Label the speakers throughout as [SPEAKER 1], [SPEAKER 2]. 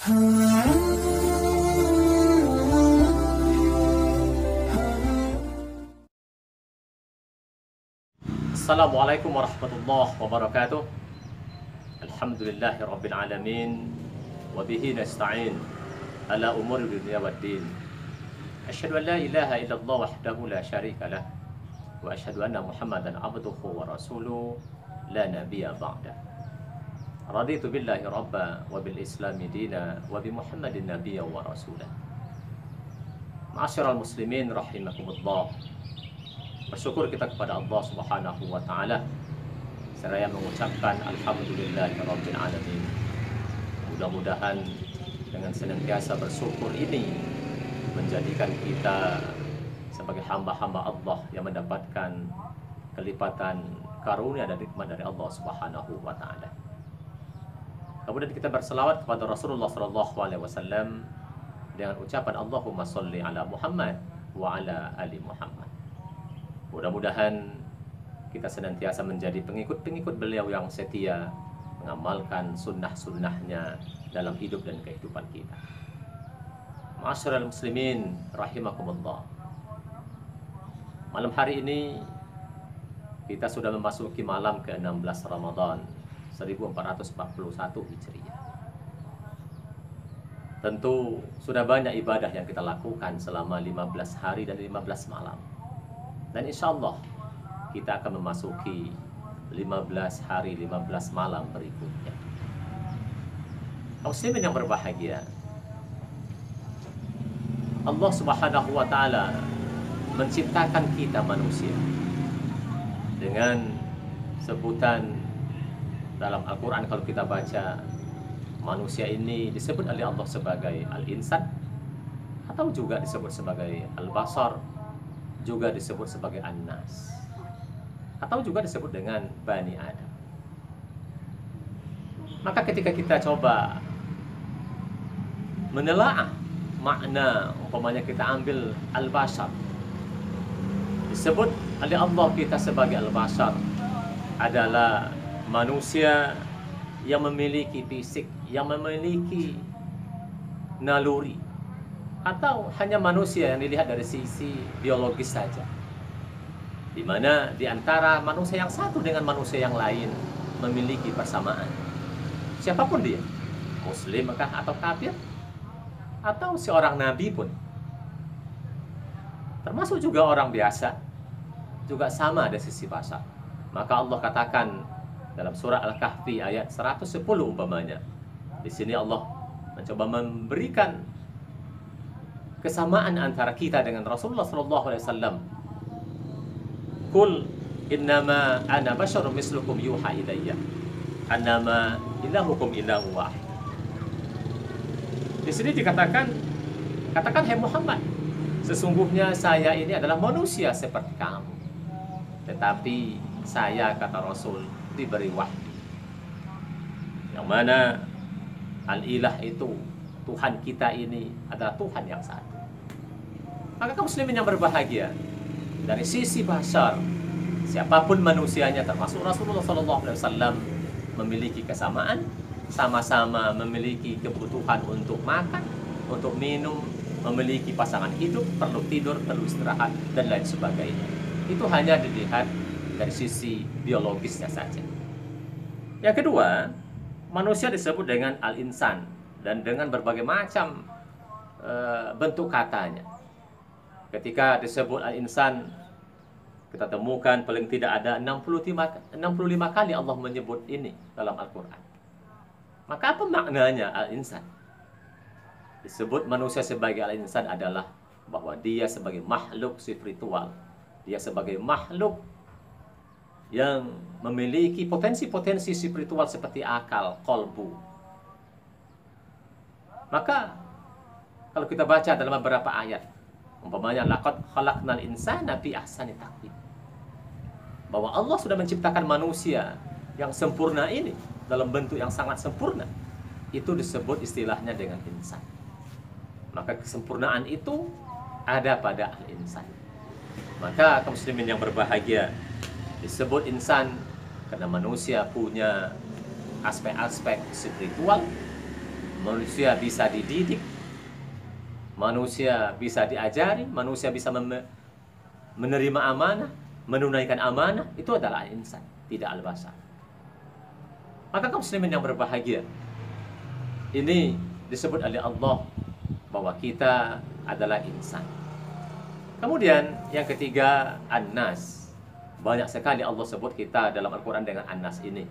[SPEAKER 1] Assalamualaikum warahmatullahi wabarakatuh. Alhamdulillahi rabbil alamin. Wabihi nasta'in ala umuri dunia waddin. Asyhadu an la ilaha illallah wahdahu la syarika lah. Wa asyhadu anna Muhammadan abduhu wa rasuluh la nabiyya ba'dah. Raditu billahi rabba wa bil islami dina wa bi Muhammadin nabiyya wa rasulah. Ma'asyiral muslimin rahimakumullah. Bersyukur kita kepada Allah Subhanahu wa taala seraya mengucapkan alhamdulillahirabbil alamin. Mudah-mudahan dengan senantiasa bersyukur ini menjadikan kita sebagai hamba-hamba Allah yang mendapatkan kelipatan karunia dan nikmat dari Allah Subhanahu wa taala. Kemudian kita berselawat kepada Rasulullah sallallahu alaihi wasallam dengan ucapan Allahumma sholli ala Muhammad wa ala ali Muhammad. Mudah-mudahan kita senantiasa menjadi pengikut-pengikut beliau yang setia, mengamalkan sunnah-sunnahnya dalam hidup dan kehidupan kita. Ma'asyiral muslimin rahimakumullah. Malam hari ini kita sudah memasuki malam ke-16 Ramadan 1441 Hijriah. Tentu sudah banyak ibadah yang kita lakukan selama 15 hari dan 15 malam. Dan insya Allah kita akan memasuki 15 hari 15 malam berikutnya. Muslimin yang berbahagia, Allah Subhanahu wa taala menciptakan kita manusia dengan sebutan dalam Al-Quran. Kalau kita baca, manusia ini disebut oleh Allah sebagai al-insan, atau juga disebut sebagai al-basar, juga disebut sebagai an-nas, atau juga disebut dengan Bani Adam. Maka ketika kita coba menelaah makna, umpamanya kita ambil al-bashar, disebut oleh Allah kita sebagai al-bashar adalah manusia yang memiliki fisik, yang memiliki naluri, atau hanya manusia yang dilihat dari sisi biologis saja, di mana di antara manusia yang satu dengan manusia yang lain memiliki persamaan. Siapapun dia, muslim atau kafir, atau seorang nabi pun, termasuk juga orang biasa, juga sama dari sisi bahasa. Maka Allah katakan dalam surah Al-Kahfi ayat 110 umpamanya, di sini Allah mencoba memberikan kesamaan antara kita dengan Rasulullah sallallahu alaihi wasallam. Qul innama ana basyarum mislukum yuha ilayya annama ilahukum ilahu wahid. Di sini dikatakan, katakan hai Muhammad, sesungguhnya saya ini adalah manusia seperti kamu, tetapi saya, kata Rasul, diberi wahyu, yang mana al-ilah itu, Tuhan kita ini adalah Tuhan yang satu. Maka kaum muslimin yang berbahagia, dari sisi bashar, siapapun manusianya termasuk Rasulullah SAW memiliki kesamaan, sama-sama memiliki kebutuhan untuk makan, untuk minum, memiliki pasangan hidup, perlu tidur, perlu istirahat, dan lain sebagainya. Itu hanya dilihat dari sisi biologisnya saja. Yang kedua, manusia disebut dengan al-insan, dan dengan berbagai macam bentuk katanya. Ketika disebut al-insan, kita temukan paling tidak ada 65 kali Allah menyebut ini dalam Al-Quran. Maka apa maknanya al-insan? Disebut manusia sebagai al-insan adalah bahwa dia sebagai makhluk spiritual, dia sebagai makhluk yang memiliki potensi-potensi spiritual seperti akal, qalbu. Maka kalau kita baca dalam beberapa ayat, umpamanya laqad khalaqnal insana fi ahsani taqwim, bahwa Allah sudah menciptakan manusia yang sempurna ini dalam bentuk yang sangat sempurna, itu disebut istilahnya dengan insan. Maka kesempurnaan itu ada pada al-insan. Maka kaum muslimin yang berbahagia, disebut insan karena manusia punya aspek-aspek spiritual, manusia bisa dididik, manusia bisa diajari, manusia bisa menerima amanah, menunaikan amanah, itu adalah insan, tidak al-bashar. Maka kaum muslimin yang berbahagia, ini disebut oleh Allah bahwa kita adalah insan. Kemudian yang ketiga, an-nas. Banyak sekali Allah sebut kita dalam Al-Quran dengan an-nas ini.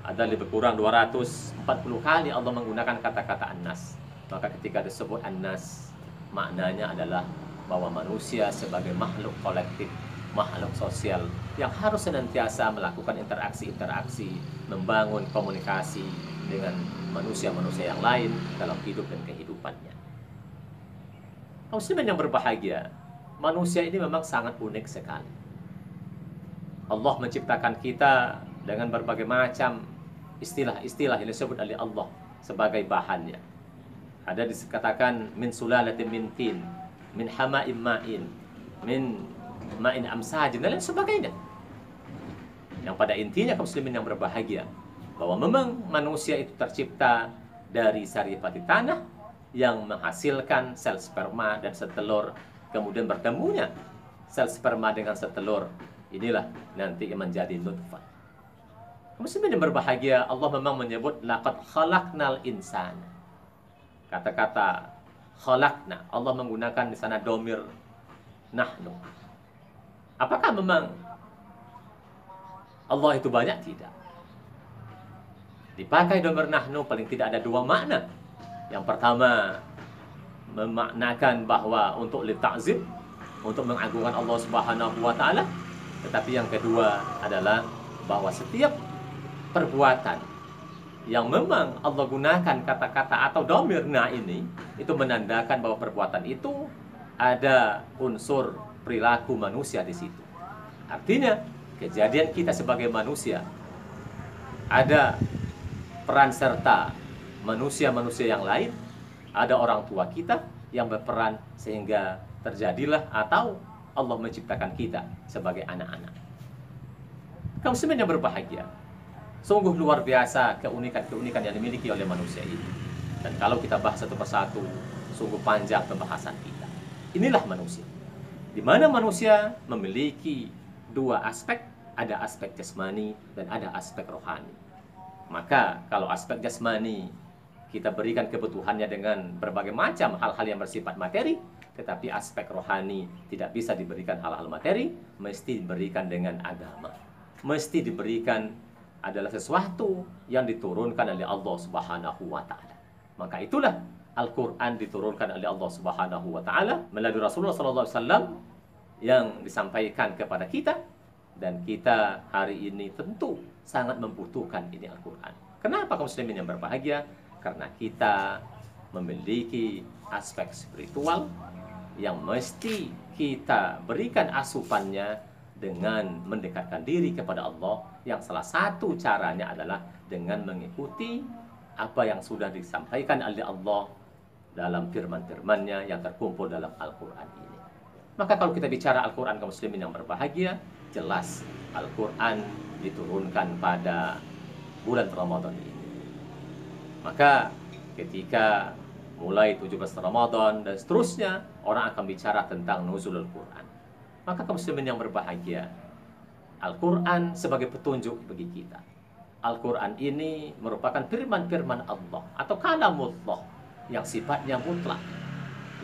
[SPEAKER 1] Ada lebih kurang 240 kali Allah menggunakan kata-kata an-nas. Maka ketika disebut an-nas, maknanya adalah bahwa manusia sebagai makhluk kolektif, makhluk sosial yang harus senantiasa melakukan interaksi-interaksi, membangun komunikasi dengan manusia-manusia yang lain dalam hidup dan kehidupannya. Muslimin yang berbahagia, manusia ini memang sangat unik sekali. Allah menciptakan kita dengan berbagai macam istilah-istilah yang disebut oleh Allah sebagai bahannya. Ada dikatakan min sulalatin min tin, min hama'im ma'in, min ma'in amsajin, dan lain sebagainya. Yang pada intinya kaum muslimin yang berbahagia, bahwa memang manusia itu tercipta dari saripati tanah yang menghasilkan sel sperma dan sel telur. Kemudian bertemunya sel sperma dengan sel telur, inilah nanti menjadi nutfah. Muslimin yang berbahagia, Allah memang menyebut laqad khalaqnal insana. Kata-kata khalaqna, Allah menggunakan di sana domir nahnu. Apakah memang Allah itu banyak? Tidak. Dipakai domir nahnu paling tidak ada dua makna. Yang pertama, memaknakan bahwa untuk litakzib, untuk mengagungkan Allah Subhanahu wa taala. Tetapi yang kedua adalah bahwa setiap perbuatan yang memang Allah gunakan kata-kata atau domir na ini, itu menandakan bahwa perbuatan itu ada unsur perilaku manusia di situ. Artinya, kejadian kita sebagai manusia ada peran serta manusia-manusia yang lain, ada orang tua kita yang berperan sehingga terjadilah atau Allah menciptakan kita sebagai anak-anak. Kaum muslimin yang berbahagia, sungguh luar biasa keunikan-keunikan yang dimiliki oleh manusia ini. Dan kalau kita bahas satu persatu, sungguh panjang pembahasan kita. Inilah manusia, di mana manusia memiliki dua aspek, ada aspek jasmani dan ada aspek rohani. Maka kalau aspek jasmani kita berikan kebutuhannya dengan berbagai macam hal-hal yang bersifat materi, tetapi aspek rohani tidak bisa diberikan hal-hal materi, mesti diberikan dengan agama. Mesti diberikan adalah sesuatu yang diturunkan oleh Allah Subhanahu wa taala. Maka itulah Al-Qur'an diturunkan oleh Allah Subhanahu wa taala melalui Rasulullah sallallahu alaihi wasallam yang disampaikan kepada kita, dan kita hari ini tentu sangat membutuhkan ini Al-Qur'an. Kenapa kaum muslimin yang berbahagia? Karena kita memiliki aspek spiritual yang mesti kita berikan asupannya dengan mendekatkan diri kepada Allah, yang salah satu caranya adalah dengan mengikuti apa yang sudah disampaikan oleh Allah dalam firman-firman-Nya yang terkumpul dalam Al-Quran ini. Maka kalau kita bicara Al-Quran kaum muslimin yang berbahagia, jelas Al-Quran diturunkan pada bulan Ramadan ini. Maka ketika mulai 17 Ramadan dan seterusnya, orang akan bicara tentang nuzulul Quran. Maka kaum muslimin yang berbahagia, Al-Quran sebagai petunjuk bagi kita. Al-Quran ini merupakan firman-firman Allah atau kalamullah yang sifatnya mutlak,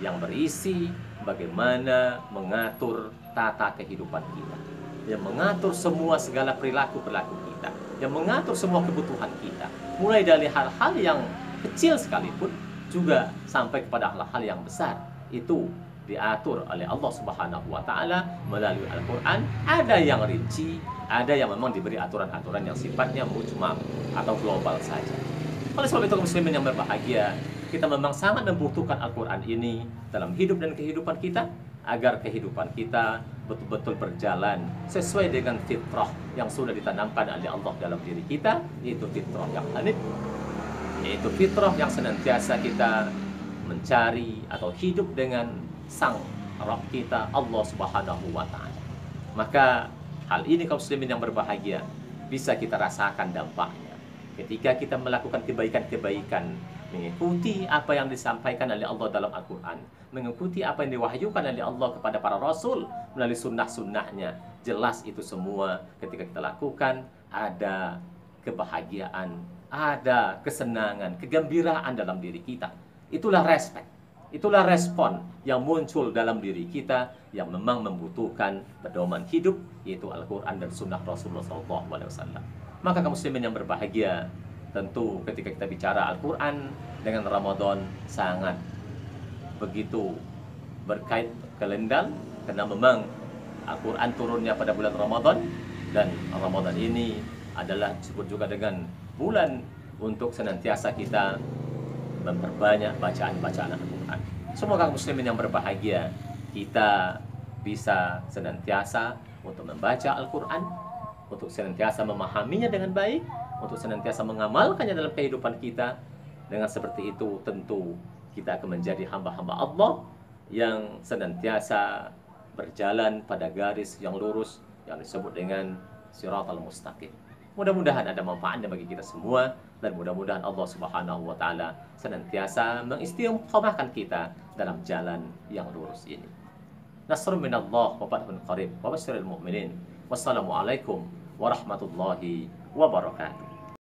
[SPEAKER 1] yang berisi bagaimana mengatur tata kehidupan kita, yang mengatur semua segala perilaku-perilaku kita, yang mengatur semua kebutuhan kita, mulai dari hal-hal yang kecil sekalipun juga sampai kepada hal-hal yang besar. Itu diatur oleh Allah Subhanahu wa taala melalui Al-Qur'an. Ada yang rinci, ada yang memang diberi aturan-aturan yang sifatnya mujmal atau global saja. Oleh sebab itu kaum muslimin yang berbahagia, kita memang sangat membutuhkan Al-Qur'an ini dalam hidup dan kehidupan kita, agar kehidupan kita betul-betul berjalan sesuai dengan fitrah yang sudah ditanamkan oleh Allah dalam diri kita, yaitu fitrah yang hanif, yaitu fitrah yang senantiasa kita mencari atau hidup dengan Sang Rabb kita, Allah Subhanahu wa taala. Maka hal ini kaum muslimin yang berbahagia bisa kita rasakan dampaknya ketika kita melakukan kebaikan-kebaikan mengikuti apa yang disampaikan oleh Allah dalam Al-Quran, mengikuti apa yang diwahyukan oleh Allah kepada para Rasul melalui sunnah-sunnahnya. Jelas itu semua ketika kita lakukan, ada kebahagiaan, ada kesenangan, kegembiraan dalam diri kita. Itulah respect, itulah respon yang muncul dalam diri kita yang memang membutuhkan pedoman hidup, yaitu Al-Quran dan sunnah Rasulullah SAW. Maka kaum muslimin yang berbahagia, tentu ketika kita bicara Al-Quran dengan Ramadan sangat begitu berkait kelendang, karena memang Al-Quran turunnya pada bulan Ramadan, dan Ramadan ini adalah disebut juga dengan bulan untuk senantiasa kita memperbanyak bacaan-bacaan Al-Quran. Semoga muslimin yang berbahagia, kita bisa senantiasa untuk membaca Al-Quran, untuk senantiasa memahaminya dengan baik, untuk senantiasa mengamalkannya dalam kehidupan kita. Dengan seperti itu tentu kita akan menjadi hamba-hamba Allah yang senantiasa berjalan pada garis yang lurus yang disebut dengan Shiratal Mustaqim. Mudah-mudahan ada manfaatnya bagi kita semua, dan mudah-mudahan Allah Subhanahu wa taala senantiasa mengistiqomahkan kita dalam jalan yang lurus ini. Nasrun minallah wa fathun qarib wa basyiril mu'minin. Wassalamualaikum warahmatullahi wabarakatuh.